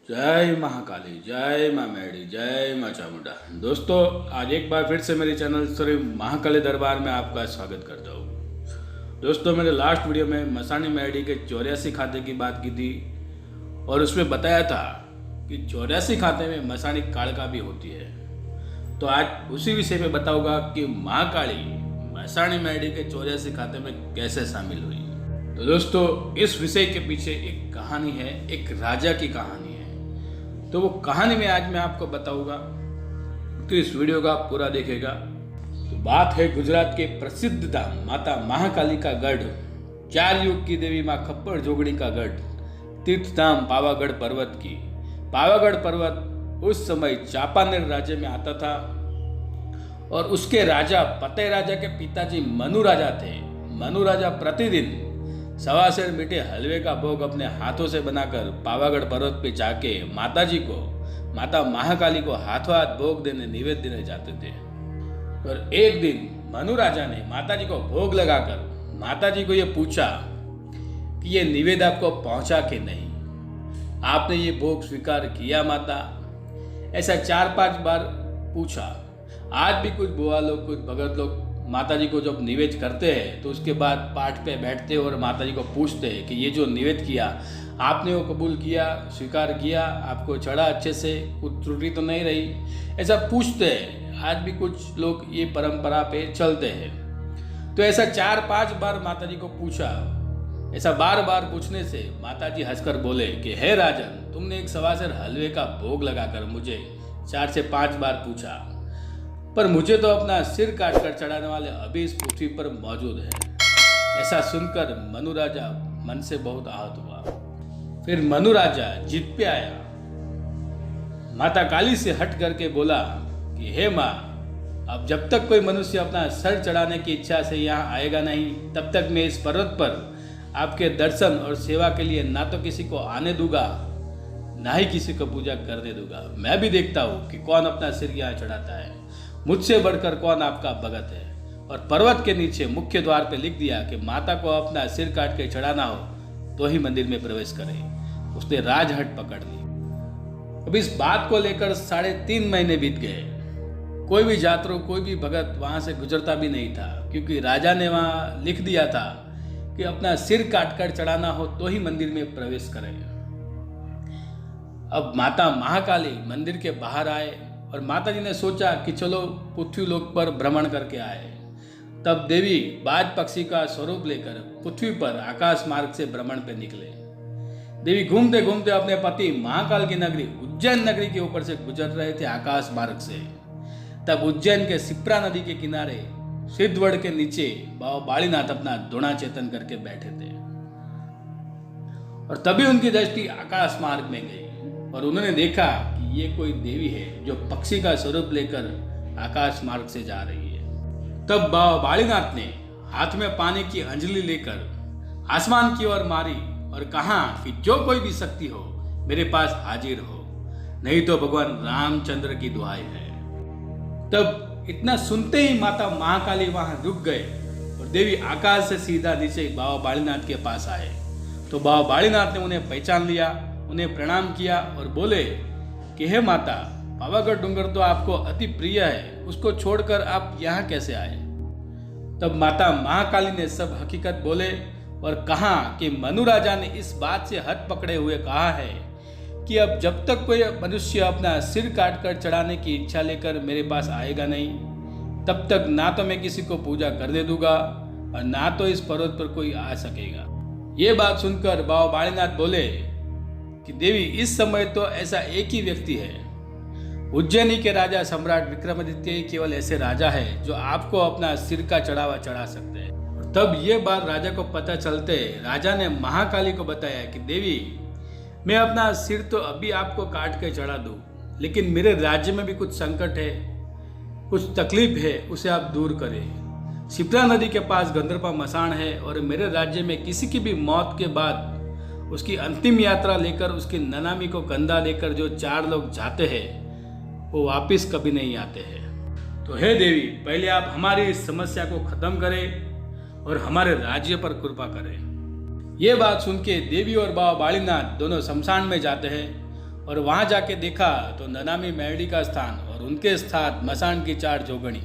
जय महाकाली, जय माँ मैडी, जय माँ चामुंडा। दोस्तों, आज एक बार फिर से मेरे चैनल श्री महाकाली दरबार में आपका स्वागत करता हूँ। दोस्तों, मैंने लास्ट वीडियो में मसानी मैडी के 84 खाते की बात की थी और उसमें बताया था कि 84 खाते में मसानी कालिका भी होती है। तो आज उसी विषय में बताऊंगा कि महाकाली मसानी मैडी के 84 खाते में कैसे शामिल हुई। तो दोस्तों, इस विषय के पीछे एक कहानी है, एक राजा की कहानी है। तो वो कहानी में आज मैं आपको बताऊंगा, तो इस वीडियो का पूरा देखेगा। तो बात है गुजरात के प्रसिद्ध धाम माता महाकाली का गढ़, 4 युग की देवी माँ खप्पर जोगड़ी का गढ़, तीर्थ धाम पावागढ़ पर्वत की। पावागढ़ पर्वत उस समय चांपानेर राज्य में आता था और उसके राजा पते राजा के पिताजी मनु राजा थे। मनु राजा प्रतिदिन 1.25 सेर मीठे हलवे का भोग अपने हाथों से बनाकर पावागढ़ पर्वत पे जाके माताजी को, माता महाकाली को हाथों हाथ भोग देने, निवेद्य देने जाते थे। और एक दिन मनु राजा ने माताजी को भोग लगाकर माताजी को ये पूछा कि ये निवेद आपको पहुंचा कि नहीं, आपने ये भोग स्वीकार किया माता? ऐसा 4-5 बार पूछा। आज भी कुछ बुआ लोग, कुछ भगत लोग माताजी को जब निवेद करते हैं तो उसके बाद पाठ पे बैठते हैं और माताजी को पूछते हैं कि ये जो निवेद किया आपने वो कबूल किया, स्वीकार किया, आपको चढ़ा अच्छे से, कुछ त्रुटि तो नहीं रही, ऐसा पूछते हैं। आज भी कुछ लोग ये परंपरा पे चलते हैं। तो ऐसा 4-5 बार माताजी को पूछा। ऐसा बार बार पूछने से माताजी हंसकर बोले कि हे राजन, तुमने एक 1.25 सेर हलवे का भोग लगाकर मुझे 4 से 5 बार पूछा, पर मुझे तो अपना सिर काट कर चढ़ाने वाले अभी इस पृथ्वी पर मौजूद है। ऐसा सुनकर मनु राजा मन से बहुत आहत हुआ। फिर मनु राजा जिद पे आया, माता काली से हट करके बोला कि हे माँ, अब जब तक कोई मनुष्य अपना सर चढ़ाने की इच्छा से यहाँ आएगा नहीं, तब तक मैं इस पर्वत पर आपके दर्शन और सेवा के लिए ना तो किसी को आने दूंगा, ना ही किसी को पूजा करने दूंगा। मैं भी देखता हूँ कि कौन अपना सिर यहाँ चढ़ाता है, मुझसे बढ़कर कौन आपका भगत है। और पर्वत के नीचे मुख्य द्वार पे लिख दिया कि माता को अपना सिर काट के चढ़ाना हो तो ही मंदिर में प्रवेश करे। उसने राजहट पकड़ ली। अब इस बात को लेकर 3.5 महीने बीत गए। कोई भी यात्रु, कोई भी भगत वहां से गुजरता भी नहीं था, क्योंकि राजा ने वहां लिख दिया था कि अपना सिर काट कर चढ़ाना हो तो ही मंदिर में प्रवेश करें। अब माता महाकाली मंदिर के बाहर आए और माताजी ने सोचा कि चलो पृथ्वी लोक पर भ्रमण करके आए। तब देवी बाज पक्षी का स्वरूप लेकर पृथ्वी पर आकाश मार्ग से भ्रमण पे निकले। देवी घूमते घूमते अपने पति महाकाल की नगरी उज्जैन नगरी के ऊपर से गुजर रहे थे आकाश मार्ग से। तब उज्जैन के शिप्रा नदी के किनारे सिद्धवड़ के नीचे बाबा बालीनाथ अपना धुना चेतन करके बैठे थे। और तभी उनकी दृष्टि आकाश मार्ग में गई और उन्होंने देखा कि ये कोई देवी है जो पक्षी का स्वरूप लेकर आकाश मार्ग से जा रही है। तब बाबा बालीनाथ ने हाथ में पानी की अंजलि लेकर आसमान की ओर मारी और कहा कि जो कोई भी शक्ति हो मेरे पास हाजिर हो, नहीं तो भगवान रामचंद्र की दुहाई है। तब इतना सुनते ही माता महाकाली वहां रुक गए और देवी आकाश से सीधा नीचे बाबा बालीनाथ के पास आए। तो बाबा बालीनाथ ने उन्हें पहचान लिया, उन्हें प्रणाम किया और बोले कि हे माता, पावागढ़ डूंगर तो आपको अति प्रिय है, उसको छोड़कर आप यहाँ कैसे आए? तब माता महाकाली ने सब हकीकत बोले और कहा कि मनु राजा ने इस बात से हाथ पकड़े हुए कहा है कि अब जब तक कोई मनुष्य अपना सिर काट कर चढ़ाने की इच्छा लेकर मेरे पास आएगा नहीं, तब तक ना तो मैं किसी को पूजा करने दूंगा और ना तो इस पर्वत पर कोई आ सकेगा। ये बात सुनकर बाबा बालीनाथ बोले कि देवी, इस समय तो ऐसा एक ही व्यक्ति है, उज्जैनी के राजा सम्राट विक्रमादित्य ही केवल ऐसे राजा है जो आपको अपना सिर का चढ़ावा चढ़ा सकते हैं। और तब ये बात राजा को पता चलते राजा ने महाकाली को बताया कि देवी, मैं अपना सिर तो अभी आपको काट के चढ़ा दूं, लेकिन मेरे राज्य में भी कुछ संकट है, कुछ तकलीफ है, उसे आप दूर करें। शिप्रा नदी के पास गंधर्पा मसान है और मेरे राज्य में किसी की भी मौत के बाद उसकी अंतिम यात्रा लेकर, उसकी ननामी को कंधा लेकर जो 4 लोग जाते हैं वो वापिस कभी नहीं आते हैं। तो हे देवी, पहले आप हमारी इस समस्या को खत्म करें और हमारे राज्य पर कृपा करें। ये बात सुन के देवी और बाबा बालीनाथ दोनों शमशान में जाते हैं और वहाँ जाके देखा तो ननामी मेरडी का स्थान और उनके साथ मसान की 4 जोगणी,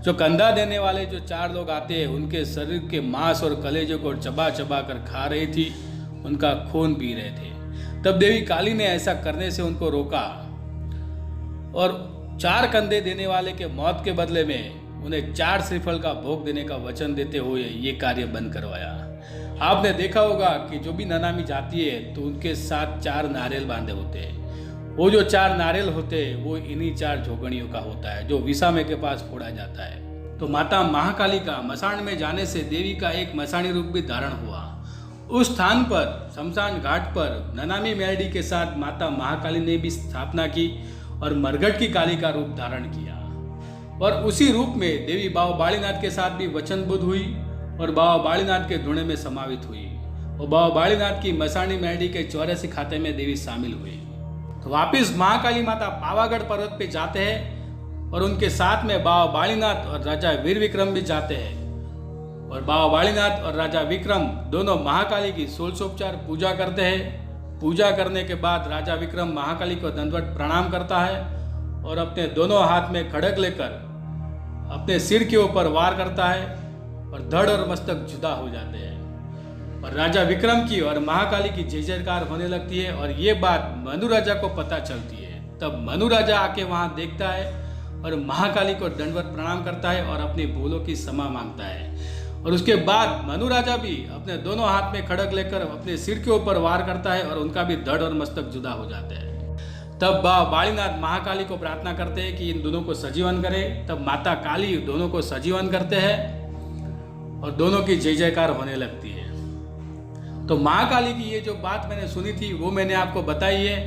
जो कंधा देने वाले जो 4 लोग आते हैं, उनके शरीर के मांस और कलेजे को चबा चबा कर खा रही थी, उनका खून पी रहे थे। तब देवी काली ने ऐसा करने से उनको रोका और 4 कंधे देने वाले के मौत के बदले में उन्हें 4 श्रीफल का भोग देने का वचन देते हुए ये कार्य बंद करवाया। आपने देखा होगा कि जो भी ननामी जाती है तो उनके साथ 4 नारियल बांधे होते हैं। वो जो 4 नारियल होते हैं वो इन्हीं 4 जोगणियों का होता है, जो विसामे के पास फोड़ा जाता है। तो माता महाकाली का मसान में जाने से देवी का एक मसानी रूप भी धारण हुआ। उस स्थान पर शमशान घाट पर ननामी मेरडी के साथ माता महाकाली ने भी स्थापना की और मरघट की काली का रूप धारण किया। और उसी रूप में देवी बाबा बालीनाथ के साथ भी वचनबद्ध हुई और बाबा बालीनाथ के धुने में समावित हुई और बाबा बालीनाथ की मसानी मेरडी के 84 खाते में देवी शामिल हुई। तो वापिस महाकाली माता पावागढ़ पर्वत पे जाते हैं और उनके साथ में बाबा बालीनाथ और राजा वीर विक्रम भी जाते हैं। और बाबा बालीनाथ और राजा विक्रम दोनों महाकाली की 16उपचार पूजा करते हैं। पूजा करने के बाद राजा विक्रम महाकाली को दंडवत प्रणाम करता है और अपने दोनों हाथ में खड़ग लेकर अपने सिर के ऊपर वार करता है और धड़ और मस्तक जुदा हो जाते हैं। और राजा विक्रम की और महाकाली की जय जयकार होने लगती है और ये बात मनु राजा को पता चलती है। तब मनु राजा आके वहाँ देखता है और महाकाली को दंडवत प्रणाम करता है और अपनी भूलों की क्षमा मांगता है। और उसके बाद मनु राजा भी अपने दोनों हाथ में खड़ग लेकर अपने सिर के ऊपर वार करता है और उनका भी धड़ और मस्तक जुदा हो जाते हैं। तब बाबा बालीनाथ महाकाली को प्रार्थना करते हैं कि इन दोनों को सजीवन करे। तब माता काली दोनों को सजीवन करते हैं और दोनों की जय जयकार होने लगती है। तो महाकाली की ये जो बात मैंने सुनी थी वो मैंने आपको बताई है।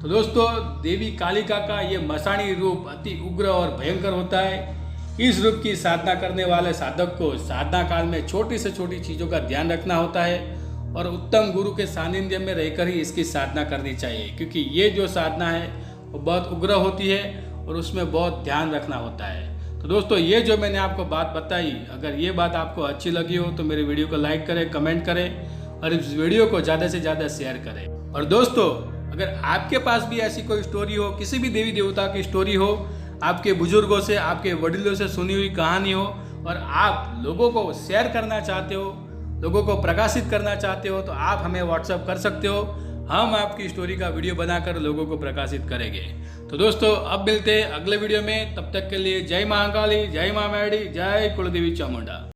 तो दोस्तों, देवी कालिका का ये मसानी रूप अति उग्र और भयंकर होता है। इस रूप की साधना करने वाले साधक को साधना काल में छोटी से छोटी चीज़ों का ध्यान रखना होता है और उत्तम गुरु के सानिध्य में रहकर ही इसकी साधना करनी चाहिए, क्योंकि ये जो साधना है वो बहुत उग्र होती है और उसमें बहुत ध्यान रखना होता है। तो दोस्तों, ये जो मैंने आपको बात बताई, अगर ये बात आपको अच्छी लगी हो तो मेरे वीडियो को लाइक करें, कमेंट करें और इस वीडियो को ज़्यादा से ज़्यादा शेयर करें। और दोस्तों, अगर आपके पास भी ऐसी कोई स्टोरी हो, किसी भी देवी देवता की स्टोरी हो, आपके बुजुर्गों से, आपके वडीलों से सुनी हुई कहानी हो और आप लोगों को शेयर करना चाहते हो, लोगों को प्रकाशित करना चाहते हो, तो आप हमें व्हाट्सएप कर सकते हो। हम आपकी स्टोरी का वीडियो बनाकर लोगों को प्रकाशित करेंगे। तो दोस्तों, अब मिलते हैं अगले वीडियो में। तब तक के लिए जय महाकाली, जय मां मेरडी, जय कुलदेवी चामुंडा।